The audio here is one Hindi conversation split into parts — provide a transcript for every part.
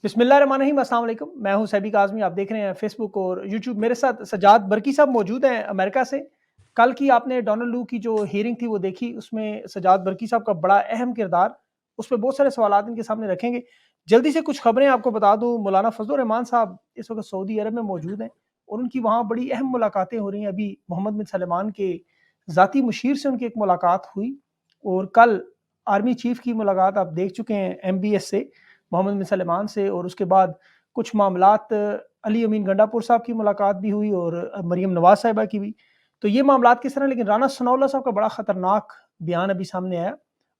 बिस्मिल्लाहिर्रहमानिर्रहीम, अस्सलाम वालेकुम। मैं हूं सैबिक आज़मी। आप देख रहे हैं फेसबुक और यूट्यूब। मेरे साथ सजाद बरकी साहब मौजूद हैं अमेरिका से। कल की आपने डोनाल्ड लू की जो हियरिंग थी वो देखी, उसमें सजाद बरकी साहब का बड़ा अहम किरदार, उस पे बहुत सारे सवालात इनके सामने रखेंगे। जल्दी से कुछ खबरें आपको बता दूं, मौलाना फजल रहमान साहब इस वक्त सऊदी अरब में मौजूद हैं और उनकी वहाँ बड़ी अहम मुलाकातें हो रही हैं। अभी मोहम्मद बिन सलमान के ज़ाती मुशीर से उनकी एक मुलाकात हुई और कल आर्मी चीफ की मुलाकात आप देख चुके हैं MBS से, मोहम्मद बिन सलमान से। और उसके बाद कुछ मामलात, अली अमीन गंडापुर साहब की मुलाकात भी हुई और मरीम नवाज साहिबा की भी। तो ये मामलात किस तरह, लेकिन राना सनाउल्लाह साहब का बड़ा ख़तरनाक बयान अभी सामने आया।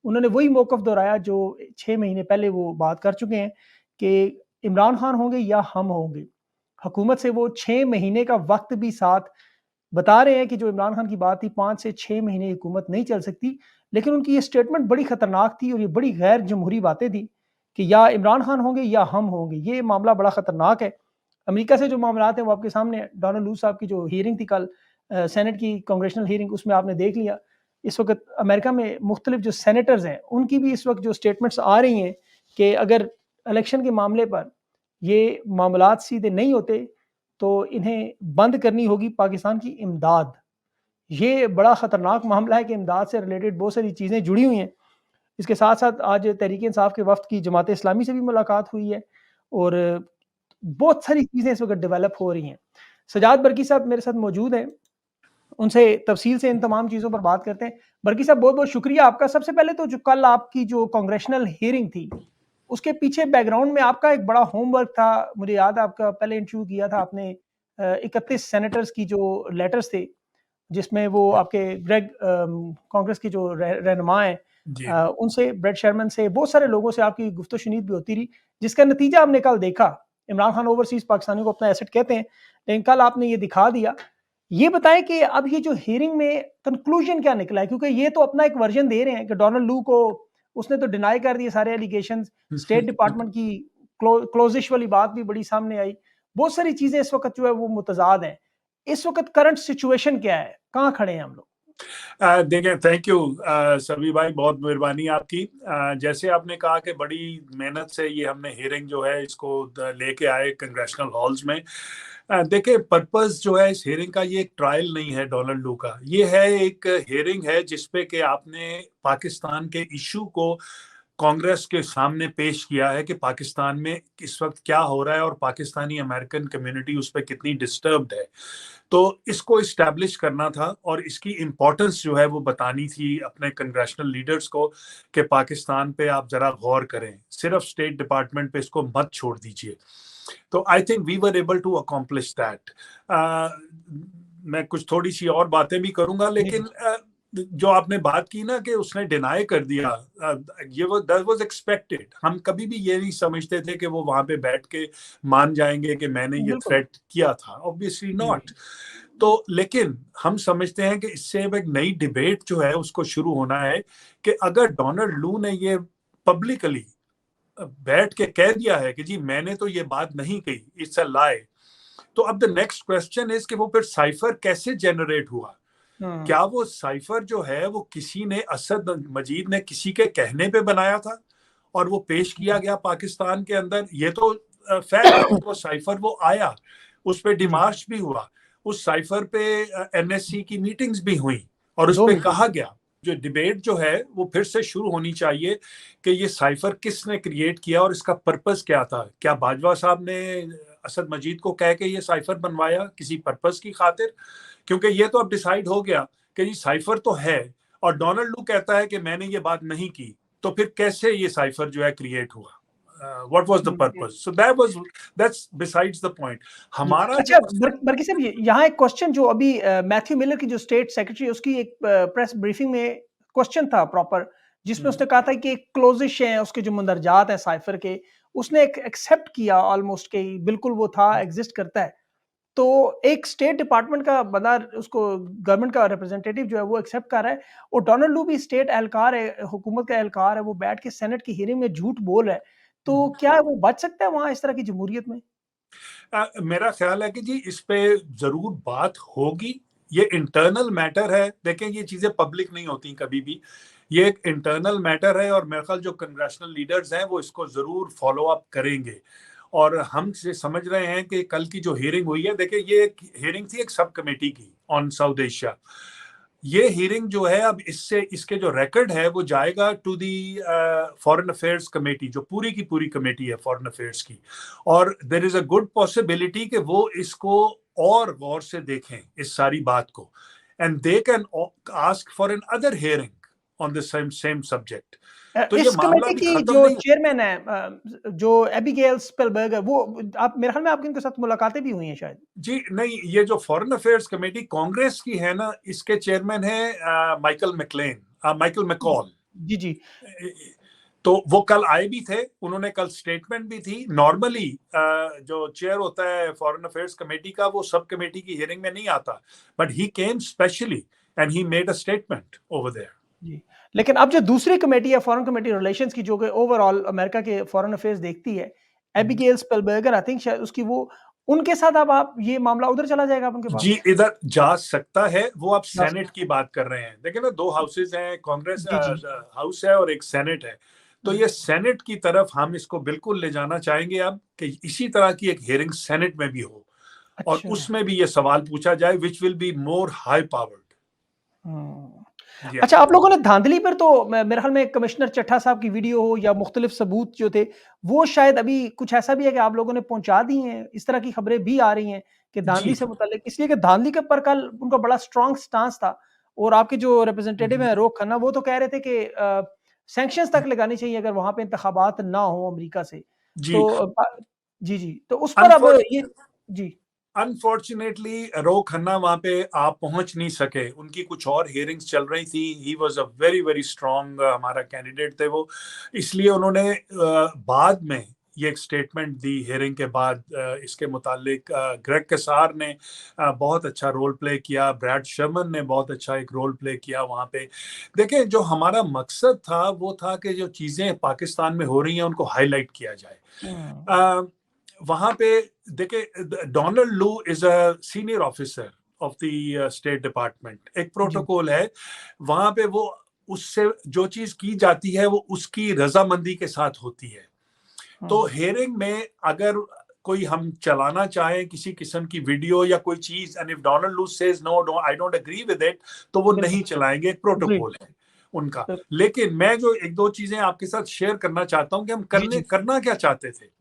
उन्होंने वही मौक़िफ़ दोहराया जो 6 महीने पहले वो बात कर चुके हैं कि इमरान खान होंगे या हम होंगे। हुकूमत से वो 6 महीने का वक़्त भी साथ बता रहे हैं कि जो इमरान खान की बात थी 5 से 6 महीने हुकूमत नहीं चल सकती। लेकिन उनकी ये स्टेटमेंट बड़ी ख़तरनाक थी और ये बड़ी गैर जमहूरी बातें थी कि या इमरान खान होंगे या हम होंगे। ये मामला बड़ा ख़तरनाक है। अमेरिका से जो मामलात हैं वो आपके सामने हैं। डोनाल्ड लू साहब की जो हियरिंग थी कल, सेनेट की कांग्रेशनल हियरिंग, उसमें आपने देख लिया। इस वक़्त अमेरिका में मुख्तलिफ जो सेनेटर्स हैं उनकी भी इस वक़्त जो स्टेटमेंट्स आ रही हैं कि अगर इलेक्शन के मामले पर ये मामलात सीधे नहीं होते तो इन्हें बंद करनी होगी पाकिस्तान की इमदाद। ये बड़ा ख़तरनाक मामला है कि इमदाद से रिलेटेड बहुत सारी चीज़ें जुड़ी हुई हैं। इसके साथ-साथ आज तहरीक-ए-इंसाफ के वफ़द की जमात-ए-इस्लामी से भी मुलाकात हुई है और बहुत सारी चीज़ें इस वक़्त डेवलप हो रही हैं। सजाद बरकी साहब मेरे साथ मौजूद हैं, उनसे तफ़सील से इन तमाम चीज़ों पर बात करते हैं। बरकी साहब, बहुत-बहुत शुक्रिया आपका। सबसे पहले तो जो कल आपकी जो कांग्रेशनल हियरिंग थी, उसके पीछे बैकग्राउंड में आपका एक बड़ा होमवर्क था। मुझे याद है आपका पहले इंटरव्यू किया था आपने 31 सेनेटर्स की जो लेटर्स थे, जिसमें वो आपके ग्रेग कांग्रेस की जो रहनुमा हैं, जी। उनसे, ब्रेड शर्मन से, बहुत सारे लोगों से आपकी गुफ्तगू-शुनीद भी होती रही, जिसका नतीजा हमने कल देखा। इमरान खान ओवरसीज़ पाकिस्तानियों को अपना एसेट कहते हैं, लेकिन कल आपने ये दिखा दिया। ये बताएँ कि अब ये जो हियरिंग में कंक्लूजन क्या निकला है? क्योंकि ये तो अपना एक वर्जन दे रहे हैं कि डोनाल्ड लू को उसने तो डिनाई कर दिए सारे एलिगेशंस। स्टेट डिपार्टमेंट की क्लोज़िश वाली बात भी बड़ी सामने आई। बहुत सारी चीज़ें इस वक़्त जो है वो मुतज़ाद हैं। इस वक़्त करंट सिचुएशन क्या है? कहाँ खड़े हैं हम लोग? देखिए, थैंक यू सभी भाई, बहुत मेहरबानी आपकी। जैसे आपने कहा कि बड़ी मेहनत से ये हमने हियरिंग जो है इसको लेके आए कंग्रेशनल हॉल्स में। देखिए, पर्पस जो है इस हियरिंग का, ये एक ट्रायल नहीं है डोनाल्ड लू का, ये है एक हियरिंग है जिसपे कि आपने पाकिस्तान के इशू को कांग्रेस के सामने पेश किया है कि पाकिस्तान में इस वक्त क्या हो रहा है और पाकिस्तानी अमेरिकन कम्युनिटी उस पर कितनी डिस्टर्ब्ड है। तो इसको इस्टेब्लिश करना था और इसकी इम्पोर्टेंस जो है वो बतानी थी अपने कंग्रेशनल लीडर्स को कि पाकिस्तान पे आप जरा गौर करें, सिर्फ स्टेट डिपार्टमेंट पे इसको मत छोड़ दीजिए। तो I think we were able to accomplish that. मैं कुछ थोड़ी सी और बातें भी करूंगा, जी, लेकिन जो आपने बात की ना कि उसने डिनाई कर दिया, ये वो दैट वाज एक्सपेक्टेड। हम कभी भी ये नहीं समझते थे कि वो वहां पे बैठ के मान जाएंगे कि मैंने ये बिल्कुल। थ्रेट किया था, ऑब्वियसली जी, नॉट। तो लेकिन हम समझते हैं कि इससे अब एक नई डिबेट जो है उसको शुरू होना है कि अगर डोनाल्ड लू ने ये पब्लिकली बैठ के कह दिया है कि जी मैंने तो ये बात नहीं कही, इट्स अ लाई, तो अब द नेक्स्ट क्वेश्चन इज कि वो फिर साइफर कैसे जनरेट हुआ? हुँ, क्या वो साइफर जो है वो किसी ने, असद मजीद ने किसी के कहने पे बनाया था और वो पेश किया गया पाकिस्तान के अंदर? ये तो फैक्ट है कि वो साइफर वो आया, उस पर जी, डिमार्च भी हुआ, उस साइफर पे NSC की मीटिंग्स भी हुई और उस 2 पे मीटिंग। कहा गया, जो डिबेट जो है वो फिर से शुरू होनी चाहिए कि ये साइफर किसने क्रिएट किया और इसका पर्पस क्या था। क्या बाजवा साहब ने असद मजीद को कह के ये साइफर बनवाया किसी पर्पस की खातिर? क्योंकि ये तो अब डिसाइड हो गया कि जी साइफर तो है और डोनाल्ड लू कहता है कि मैंने ये बात नहीं की, तो फिर कैसे ये साइफर जो है क्रिएट हुआ? व्हाट वाज द जी, purpose? So that's besides the point. जी। हमारा जो अच्छा, बरकी साहब, ये यहाँ एक क्वेश्चन जो अभी मैथ्यू मिलर की जो स्टेट सेक्रेटरी है उसकी एक प्रेस ब्रीफिंग में क्वेश्चन था प्रॉपर, जिसमें उसने कहा था कि एक क्लोज़िश हैं उसके जो मंदरजात हैं साइफर के, उसने एक एक्सेप्ट किया ऑलमोस्ट कि बिल्कुल वो था, एग्ज़िस्ट करता है। तो एक स्टेट डिपार्टमेंट का बंदा उसको, गवर्नमेंट का रिप्रेजेंटेटिव जो है वो एक्सेप्ट कर रहा है और डोनाल्ड लू भी स्टेट एहलकार है, हुकूमत का एहलकार है, वो बैठ के सेनेट की हियरिंग में झूठ बोल रहा है। तो क्या वो बच सकता है वहाँ इस तरह की जमहूरियत में? मेरा ख्याल है कि जी इस पे जरूर बात होगी। ये इंटरनल मैटर है, देखें ये चीजें पब्लिक नहीं होती कभी भी, ये एक इंटरनल मैटर है और मेरे ख्याल जो कंग्रेशनल लीडर्स हैं वो इसको जरूर फॉलो अप करेंगे। और हम से समझ रहे हैं कि कल की जो हियरिंग हुई है, देखिए ये एक हियरिंग थी एक सब कमेटी की ऑन साउथ एशिया। ये हियरिंग जो है अब इससे इसके जो रिकॉर्ड है वो जाएगा to the foreign affairs committee, जो पूरी की पूरी कमेटी है फॉरेन अफेयर्स की, और there is a good possibility कि वो इसको और गौर से देखें इस सारी बात को, and they can ask for another hearing on the same same subject. तो ये इस मामला कमेटी भी की खत्म जो नहीं। चेयरमैन है जो एबिगेल स्पेलबर्गर, वो आप मेरे ख्याल में आपकी उनके साथ मुलाकातें भी हुई हैं शायद। जी नहीं, ये जो फॉरेन अफेयर्स कमेटी कांग्रेस की है ना, इसके चेयरमैन है माइकल मैकलेन, माइकल मैकॉल। जी, जी। तो वो कल आए भी थे, उन्होंने कल स्टेटमेंट भी थी। नॉर्मली जो चेयर होता है फॉरेन अफेयर्स कमेटी का, वो सब कमेटी की हियरिंग में नहीं आता, but he came specially and he made a statement over there. जी। लेकिन अब जो दूसरी कमेटी है फॉरेन कमेटी रिलेशंस की, जो कि ओवरऑल अमेरिका के फॉरेन अफेयर्स देखती है, एबिगेल स्पेलबर्गर आई थिंक शायद उसकी, वो उनके साथ अब आप ये मामला उधर चला जाएगा आप उनके जी, पास? इधर जा सकता है। वो आप जा सेनेट सकता की बात कर रहे हैं, देखिए ना, दो हाउसेज हैं, कांग्रेस है। जी, जी। हाउस है और एक सेनेट है। तो हुँ। ये सेनेट की तरफ हम इसको बिल्कुल ले जाना चाहेंगे अब, कि इसी तरह की एक हियरिंग सेनेट में भी हो और अच्छा। उसमें भी ये सवाल पूछा जाए, which will be more high powered. हुँ। या अच्छा, आप लोगों ने धांधली पर तो मेरे ख़्याल में कमिश्नर चड्ढा साहब की वीडियो हो या मुख्तलिफ सबूत जो थे, वो शायद अभी कुछ ऐसा भी है कि आप लोगों ने पहुँचा दी हैं? इस तरह की खबरें भी आ रही हैं कि धांधली जी। से मुतल्लिक, इसलिए कि धांधली के पर कल उनका बड़ा स्ट्रॉन्ग स्टांस था, और आपके जो रिप्रेजेंटेटिव हैं रोक खन्ना, वो तो कह रहे थे कि सैंक्शंस तक लगानी चाहिए अगर वहाँ पे इंतखाबात ना हो अमेरिका से। जी। तो जी, जी। तो उस पर अब अनफॉर्च ये जी। अनफॉर्चुनेटली रो खन्ना वहां पे आप पहुंच नहीं सके, उनकी कुछ और हियरिंग्स चल रही थी। He was a very very strong हमारा कैंडिडेट थे वो, इसलिए उन्होंने बाद में ये एक स्टेटमेंट दी हियरिंग के बाद। इसके मुतालिक ग्रेग कसार ने बहुत अच्छा रोल प्ले किया, ब्रैड शर्मन ने बहुत अच्छा एक रोल प्ले किया वहां पे। देखें, जो हमारा मकसद था वो था कि जो चीज़ें पाकिस्तान में हो रही हैं उनको हाईलाइट किया जाए। हुँ। अ, वहां पे देखिए, डोनाल्ड लू is a senior officer of the state department. एक जी। प्रोटोकॉल है वहां पे, वो उससे जो चीज की जाती है वो उसकी रजामंदी के साथ होती है। तो हुँ। हेयरिंग में अगर कोई हम चलाना चाहें किसी किस्म की वीडियो या कोई चीज, and if Donald Lu says no, I don't agree with it, तो वो बिल्कुल। नहीं चलाएंगे, एक एग्रीड। प्रोटोकॉल है उनका। बिल लेकिन मैं जो एक दो चीजें आपके साथ शेयर करना चाहता हूं कि हम जी, करने जी। करना क्या चाहते थे।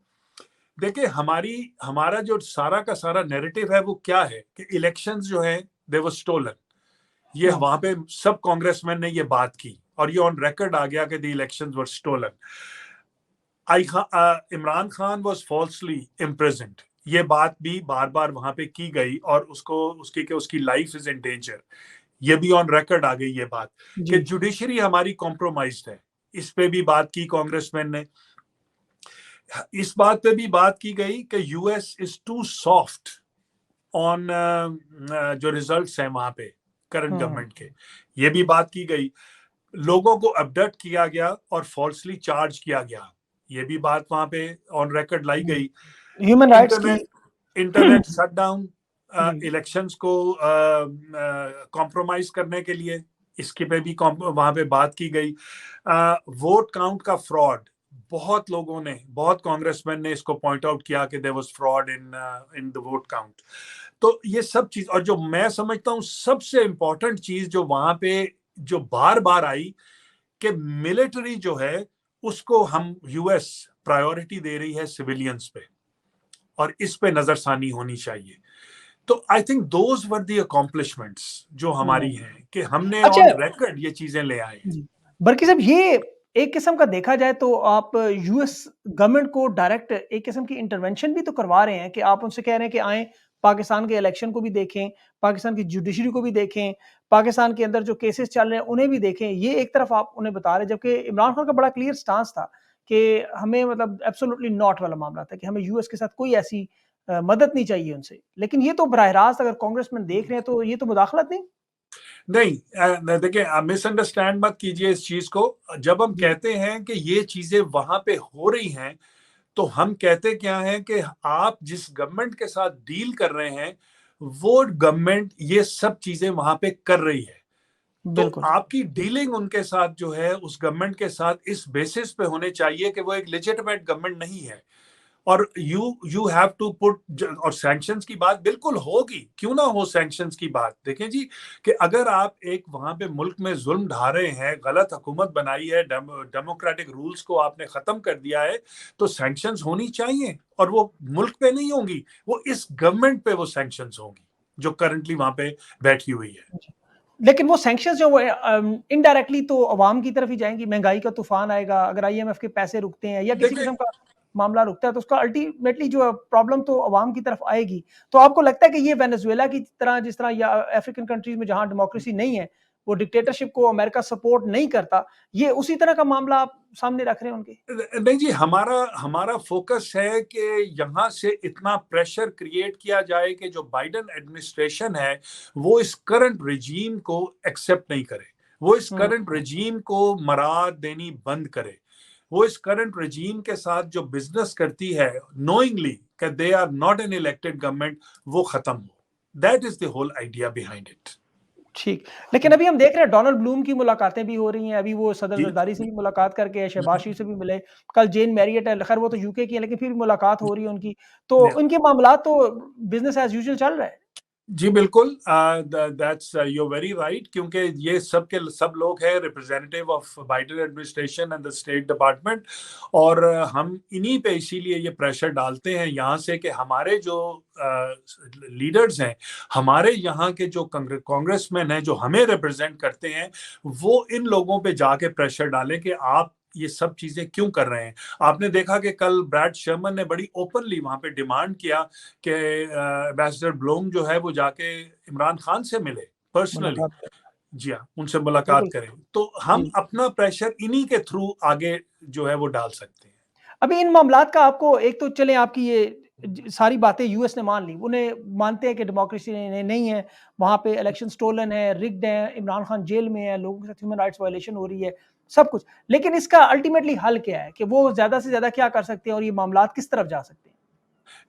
देखिए, हमारा जो सारा का सारा नैरेटिव है वो क्या है कि इलेक्शंस जो है दे वर स्टोलन। ये हुँ। वहां पे सब कांग्रेसमैन ने ये बात की और ये ऑन रिकॉर्ड आ गया कि the elections were stolen. Imran Khan was falsely imprisoned, ये बात भी बार बार वहां पे की गई, और उसकी लाइफ इज इन डेंजर। ये भी ऑन रिकॉर्ड आ गई ये बात कि जी। जुडिशरी हमारी कॉम्प्रोमाइज्ड है। इस पे भी बात की कांग्रेसमैन ने। इस बात पे भी बात की गई कि US is too soft on जो रिजल्ट्स हैं वहां पे करंट हुँ। गवर्नमेंट के, ये भी बात की गई। लोगों को अबडक्ट किया गया और फॉल्सली चार्ज किया गया, ये भी बात वहां पे ऑन रिकॉर्ड लाई हुँ। गई। ह्यूमन राइट्स की इंटरनेट इंटरनेट शटडाउन, जी। इलेक्शंस को कॉम्प्रोमाइज करने के लिए, इसके पे भी वहां पे बात की गई। वोट काउंट का फ्रॉड, बहुत लोगों ने, बहुत कांग्रेसमैन ने इसको पॉइंट आउट किया कि there was fraud in in the vote count. तो ये सब चीज, और जो मैं समझता हूँ सबसे इंपॉर्टेंट चीज जो वहां पे जो बार बार आई, कि मिलिट्री जो है उसको हम यूएस प्रायोरिटी दे रही है सिविलियंस पे, और इस पे नजरसानी होनी चाहिए। तो I think those were the accomplishments जो हमारी हुँ। हैं, कि हमने अच्छा, ऑन रिकॉर्ड ये चीजें ले आए। जी। बल्कि साहब, ये एक किस्म का देखा जाए तो आप यूएस गवर्नमेंट को डायरेक्ट एक किस्म की इंटरवेंशन भी तो करवा रहे हैं कि आप उनसे कह रहे हैं कि आएँ, पाकिस्तान के इलेक्शन को भी देखें, पाकिस्तान की जुडिशरी को भी देखें, पाकिस्तान के अंदर जो केसेस चल रहे हैं उन्हें भी देखें। ये एक तरफ आप उन्हें बता रहे हैं, जबकि इमरान खान का बड़ा क्लियर स्टांस था कि हमें मतलब एब्सोल्यूटली नॉट वाला मामला था कि हमें यूएस के साथ कोई ऐसी मदद नहीं चाहिए उनसे। लेकिन ये तो बराह रास्त अगर कांग्रेसमैन देख रहे हैं तो ये तो मुदाखलत नहीं? नहीं, देखिए, मिसअंडरस्टैंड मत कीजिए इस चीज को। जब हम जी। कहते हैं कि ये चीजें वहां पे हो रही हैं, तो हम कहते क्या है कि आप जिस गवर्नमेंट के साथ डील कर रहे हैं, वो गवर्नमेंट ये सब चीजें वहां पे कर रही है। तो बिल्कुल। आपकी डीलिंग उनके साथ जो है, उस गवर्नमेंट के साथ, इस बेसिस पे होने चाहिए कि वो एक लेजिटिमेट गवर्नमेंट नहीं है। और यू हैव टू पुट, और सैंक्शंस की बात बिल्कुल होगी, क्यों ना हो सैंक्शंस की बात। देखें जी कि अगर आप एक वहां पे मुल्क में जुल्म ढा रहे हैं, गलत हुकूमत बनाई है, डेमोक्रेटिक रूल्स को आपने खत्म कर दिया है, तो सैंक्शंस होनी चाहिए। और वो मुल्क पे नहीं होंगी, वो इस गवर्नमेंट पे वो सैंक्शंस होंगी जो करंटली वहां पे बैठी हुई है। लेकिन वो सैंक्शंस जो वो इनडायरेक्टली तो अवाम की तरफ ही जाएंगी। महंगाई का तूफान आएगा, अगर आईएमएफ के पैसे रुकते हैं या किसी देखिए किस्म का मामला रुकता है, तो उसका अल्टीमेटली जो प्रॉब्लम तो अवाम की तरफ आएगी। तो आपको लगता है कि ये वेनेजुएला की तरह, जिस तरह या अफ्रीकन कंट्रीज में जहां डेमोक्रेसी नहीं है, वो डिक्टेटरशिप को अमेरिका सपोर्ट नहीं करता, ये उसी तरह का मामला आप सामने रख रहे हैं उनके? नहीं जी, हमारा हमारा फोकस है कि यहाँ से इतना प्रेशर क्रिएट किया जाए कि जो बाइडेन एडमिनिस्ट्रेशन है वो इस करंट रिजीम को एक्सेप्ट नहीं करे, वो इस हम्म, करंट रिजीम को मराद देनी बंद करे, वो इस करंट रिजीम के साथ जो बिजनेस करती है नोइंगली कि they are not an elected government, वो खत्म हो। That is the whole idea behind it. ठीक। लेकिन अभी हम देख रहे हैं डोनाल्ड ब्लूम की मुलाकातें भी हो रही हैं। अभी वो सदर जी। ज़रदारी से भी मुलाकात करके शहबाज शरीफ से भी मिले। कल जेन मैरियट है, खैर वो तो यूके की है, लेकिन फिर भी मुलाकात हो रही है उनकी। तो इनके मामलात तो बिज़नेस एज़ यूजुअल चल रहा है। जी बिल्कुल, दैट्स यू वेरी राइट, क्योंकि ये सब के सब लोग हैं representative of Biden administration and the state department, और हम इन्हीं पे इसीलिए ये प्रेशर डालते हैं यहाँ से कि हमारे जो लीडर्स हैं, हमारे यहाँ के जो कांग्रेसमैन हैं जो हमें रिप्रेजेंट करते हैं, वो इन लोगों पे जाके प्रेशर डालें कि आप ये सब चीजें क्यों कर रहे हैं। आपने देखा कि कल ब्रैड शर्मन ने बड़ी ओपनली वहां पे डिमांड किया कि एम्बेसडर ब्लूम जो है वो जाके इमरान खान से मिले पर्सनली। मुलाकात करें। जी हाँ, उनसे मुलाकात बिल्कुल। करें, तो हम जी। अपना प्रेशर इन्हीं के थ्रू आगे जो है वो डाल सकते हैं। अभी इन मामलात का आपको एक तो चलें आपकी ये सारी बातें यूएस ने मान ली, उन्हें मानते हैं कि डेमोक्रेसी नहीं है, वहाँ पे इलेक्शन स्टोलन है, रिग्ड है, इमरान खान जेल में है, लोगों के साथ ह्यूमन राइट्स वायलेशन हो रही है, सब कुछ। लेकिन इसका अल्टीमेटली हल क्या है कि वो ज़्यादा से ज़्यादा क्या कर सकते हैं और ये मामलात किस तरफ जा सकते हैं?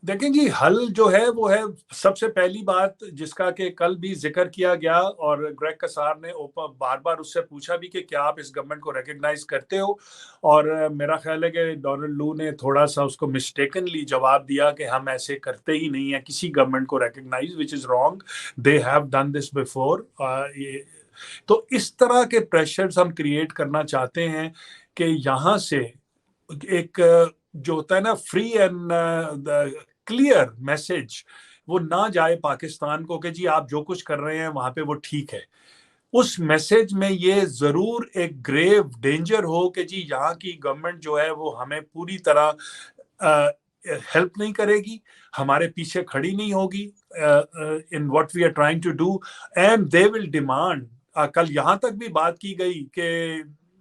देखें जी, हल जो है वो है, सबसे पहली बात जिसका कि कल भी जिक्र किया गया, और ग्रेग कसार ने बार बार उससे पूछा भी कि क्या आप इस गवर्नमेंट को रिकग्नाइज करते हो, और मेरा ख्याल है कि डोनाल्ड लू ने थोड़ा सा उसको मिस्टेकनली जवाब दिया कि हम ऐसे करते ही नहीं है किसी गवर्नमेंट को recognise, which is wrong, they have done this before. तो इस तरह के प्रेशर्स हम क्रिएट करना चाहते हैं कि यहाँ से एक जो होता है ना फ्री एंड क्लियर मैसेज, वो ना जाए पाकिस्तान को कि जी आप जो कुछ कर रहे हैं वहां पे वो ठीक है। उस मैसेज में ये जरूर एक ग्रेव डेंजर हो कि जी यहाँ की गवर्नमेंट जो है वो हमें पूरी तरह हेल्प नहीं करेगी, हमारे पीछे खड़ी नहीं होगी in what we are trying to do, and they will demand. कल यहाँ तक भी बात की गई कि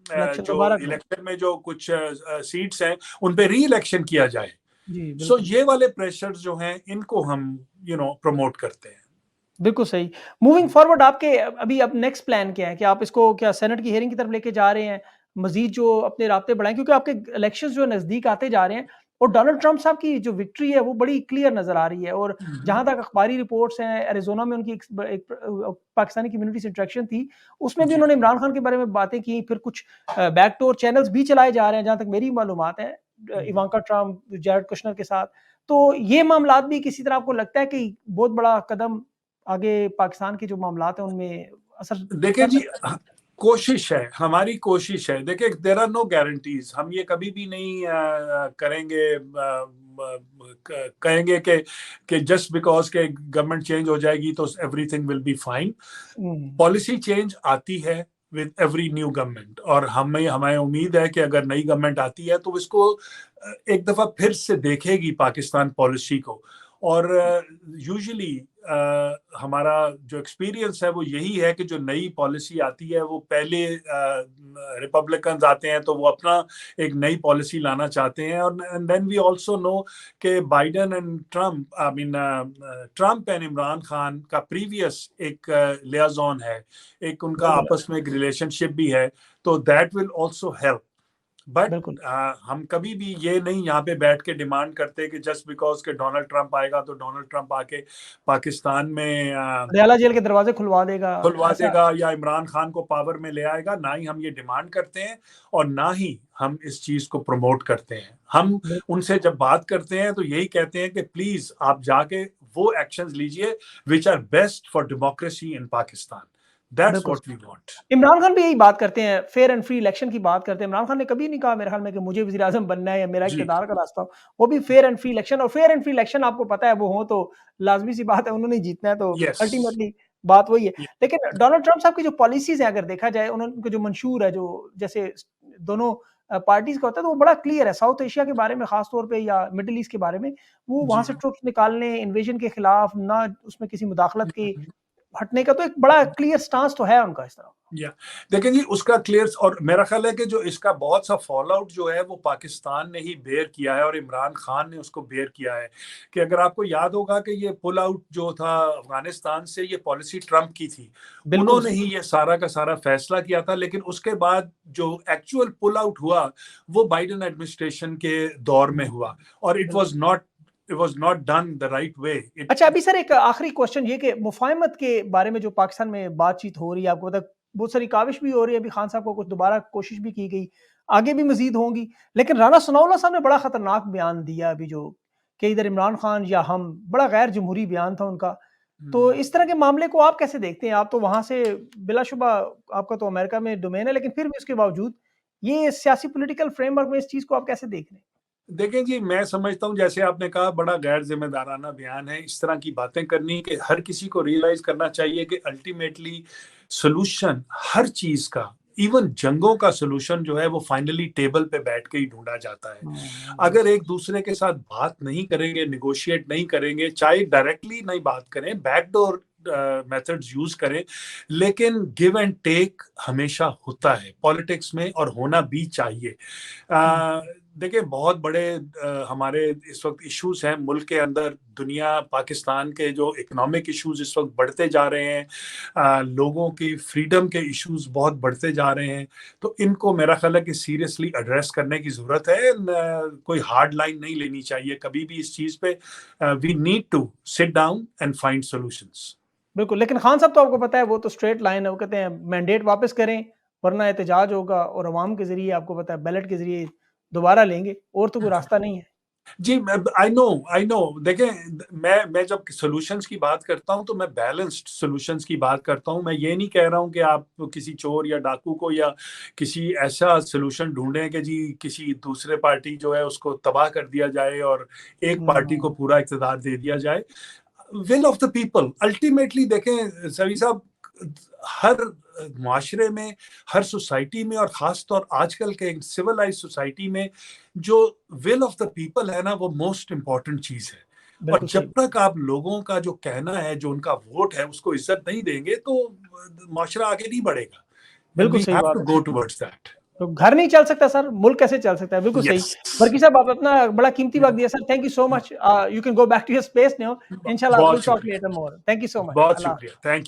इलेक्शन जो दोबारा करें। इलेक्शन में जो कुछ सीट्स हैं उन पे री इलेक्शन किया जाए। जी, सो बिल्कुल। ये वाले प्रेशर्स जो हैं इनको हम प्रमोट करते हैं। बिल्कुल सही। मूविंग फॉरवर्ड आपके अभी अब नेक्स्ट प्लान क्या है? कि आप इसको क्या सेनेट की हियरिंग की तरफ लेके जा रहे हैं? मज़ीद जो अपने राब्ते बढ़ाएँ, क्योंकि आपके इलेक्शंस जो नज़दीक आते जा रहे हैं और डोनाल्ड ट्रम्प साहब की जो विक्ट्री है वो बड़ी क्लियर नज़र आ रही है, और जहाँ तक अखबारी रिपोर्ट्स हैं, एरिज़ोना में उनकी एक पाकिस्तानी कम्युनिटी से इंटरेक्शन थी, उसमें भी जी उन्होंने इमरान खान के बारे में बातें की, फिर कुछ बैकडोर चैनल्स भी चलाए जा रहे हैं, जहाँ तक मेरी मालूमात है, इवांका ट्रम्प, जैरेड कुशनर के साथ। तो ये मामलात भी किसी तरह आपको लगता है कि बहुत बड़ा कदम आगे पाकिस्तान के जो मामलात हैं उनमें असर देखिए कर जी, सकता है? कोशिश है, हमारी कोशिश है। देखिए देयर आर नो गारंटीज, हम ये कभी भी नहीं करेंगे, कहेंगे कि जस्ट बिकॉज के गवर्नमेंट चेंज हो जाएगी तो everything will be fine. Hmm, policy change आती है विद एवरी न्यू गवर्नमेंट, और हमें उम्मीद है कि अगर नई गवर्नमेंट आती है तो इसको एक दफा फिर से देखेगी पाकिस्तान पॉलिसी को। और यूजुअली हमारा जो एक्सपीरियंस है वो यही है कि जो नई पॉलिसी आती है वो पहले रिपब्लिकन्स आते हैं तो वो अपना एक नई पॉलिसी लाना चाहते हैं, और and then we also know कि Biden and Trump, I mean Trump and Imran Khan का प्रीवियस एक लियाजॉन है, एक उनका बहुत बड़ा। आपस में एक रिलेशनशिप भी है, तो that will also help. But बिल्कुल। हम कभी भी ये नहीं यहाँ पे बैठ के डिमांड करते कि जस्ट बिकॉज के डोनाल्ड ट्रंप आएगा तो डोनाल्ड ट्रंप आके पाकिस्तान में पटियाला जेल के दरवाजे खुलवा देगा, खुलवा ऐसा देगा या इमरान खान को पावर में ले आएगा। ना ही हम ये डिमांड करते हैं और ना ही हम इस चीज को प्रमोट करते हैं। हम बिल्कुल, उनसे जब बात करते हैं तो यही कहते हैं कि प्लीज आप जाके वो एक्शंस लीजिए which are best for democracy in Pakistan. That's बिल्कुल। What we want. Imran Khan भी यही बात करते हैं, फेयर एंड फ्री इलेक्शन की बात करते हैं। इमरान खान ने कभी नहीं कहा मेरे ख्याल में कि मुझे वज़ीर-ए-आज़म बनना है या मेरा जी। इक़्तिदार का रास्ता हो। वो भी फेयर एंड फ्री इलेक्शन, और फेयर एंड फ्री इलेक्शन आपको पता है वो हो तो लाज़मी सी बात है उन्होंने जीतना है, तो यस। अल्टीमेटली बात वही है। लेकिन डोनाल्ड ट्रम्प साहब की जो पॉलिसीज़ हैं अगर देखा जाए, उनका जो मंशूर है, जो जैसे दोनों पार्टीज़ का होता है, तो वो बड़ा क्लियर है। साउथ एशिया के बारे में ख़ास तौर पे या मिडल ईस्ट के बारे में, वो वहाँ जी। से ट्रुप्स निकालने, इन्वेजन के खिलाफ, ना उसमें किसी मुदाखलत की हटने का, तो एक बड़ा क्लियर स्टांस तो है उनका इस तरह। या देखिए जी, उसका क्लियर, और मेरा ख्याल है कि जो इसका बहुत सा फॉल आउट जो है वो पाकिस्तान ने ही बेयर किया है और इमरान खान ने उसको बेयर किया है। कि अगर आपको याद होगा कि ये पुल आउट जो था अफगानिस्तान से, ये पॉलिसी ट्रंप की थी। बिल्कुल उन्होंने सही। ही ये सारा का सारा फैसला किया था, लेकिन उसके बाद जो एक्चुअल पुल आउट हुआ वो बाइडेन एडमिनिस्ट्रेशन के दौर में हुआ और बिल्कुल। It was not done the right way. It अच्छा, अभी सर एक आखिरी क्वेश्चन ये कि मुफ़ाहमत के बारे में जो पाकिस्तान में बातचीत हो रही है, आपको पता है बहुत सारी काविश भी हो रही है, अभी खान साहब को कुछ दोबारा कोशिश भी की गई, आगे भी मज़ीद होंगी। लेकिन राना सनाउल्लाह साहब ने बड़ा ख़तरनाक बयान दिया अभी, जो कि इधर इमरान खान या हम, बड़ा गैर जमहूरी बयान था उनका। तो इस तरह के मामले को आप कैसे देखते हैं? आप तो वहाँ से बिलाशुबा, आपका तो अमेरिका में डोमेन है, लेकिन फिर भी उसके बावजूद ये सियासी पॉलिटिकल फ्रेमवर्क में इस चीज़ को आप कैसे देख रहे हैं? देखें जी, मैं समझता हूँ जैसे आपने कहा बड़ा गैर ज़िम्मेदाराना बयान है इस तरह की बातें करनी, कि हर किसी को रियलाइज़ करना चाहिए कि अल्टीमेटली सॉल्यूशन हर चीज़ का, इवन जंगों का सॉल्यूशन जो है वो फाइनली टेबल पे बैठ के ही ढूँढा जाता है। अगर बिल्कुल। एक दूसरे के साथ बात नहीं करेंगे, नेगोशिएट नहीं करेंगे, चाहे डायरेक्टली नहीं बात करें, बैकडोर मेथड्स यूज़ करें, लेकिन गिव एंड टेक हमेशा होता है पॉलिटिक्स में और होना भी चाहिए। हुँ, देखिए बहुत बड़े हमारे इस वक्त इश्यूज हैं मुल्क के अंदर, दुनिया, पाकिस्तान के जो इकोनॉमिक इश्यूज इस वक्त बढ़ते जा रहे हैं, लोगों की फ्रीडम के इश्यूज बहुत बढ़ते जा रहे हैं। तो इनको मेरा ख्याल है कि सीरियसली एड्रेस करने की ज़रूरत है। कोई हार्ड लाइन नहीं लेनी चाहिए कभी भी इस चीज़ पे। We need to sit down and find solutions. बिल्कुल, लेकिन खान साहब तो आपको पता है वो तो स्ट्रेट लाइन है, वो कहते हैं मैंडेट वापस करें, वरना एहतजाज होगा और अवाम के ज़रिए, आपको पता है बैलेट के ज़रिए दोबारा लेंगे, और तो कोई रास्ता नहीं है। जी, मैं आई नो। देखें, मैं जब सॉल्यूशंस की बात करता हूँ तो मैं बैलेंस्ड सॉल्यूशंस की बात करता हूँ। मैं ये नहीं कह रहा हूँ कि आप किसी चोर या डाकू को या किसी ऐसा सॉल्यूशन ढूँढें कि जी किसी दूसरे पार्टी जो है उसको तबाह कर दिया जाए और एक पार्टी को हुँ, पूरा इक़्तिदार दे दिया जाए। Will of the people ultimately, देखें सभी साहब, हर मुआशरे में, हर सोसाइटी में और ख़ास तौर आजकल के सिविलाइज़्ड सोसाइटी में जो विल ऑफ द पीपल है ना, वो मोस्ट इम्पोर्टेंट चीज़ है। और बिल्कुल जब सही। तक आप लोगों का जो कहना है, जो उनका वोट है, उसको इज़्ज़त नहीं देंगे तो मुआशरा आगे नहीं बढ़ेगा। एंड बिल्कुल वी सही हैव बात टू है। Go towards that. तो घर नहीं चल सकता सर, मुल्क कैसे चल सकता है? बिल्कुल सही। यस। वर्की साहब, आप अपना बड़ा कीमती वक़्त दिया sir, thank you so much. You can go back to your space now. इंशाल्लाह विल बहुत टॉक शुक्रिया। Later more. Thank you so much. बहुत अल्लाह शुक्रिया। थैंक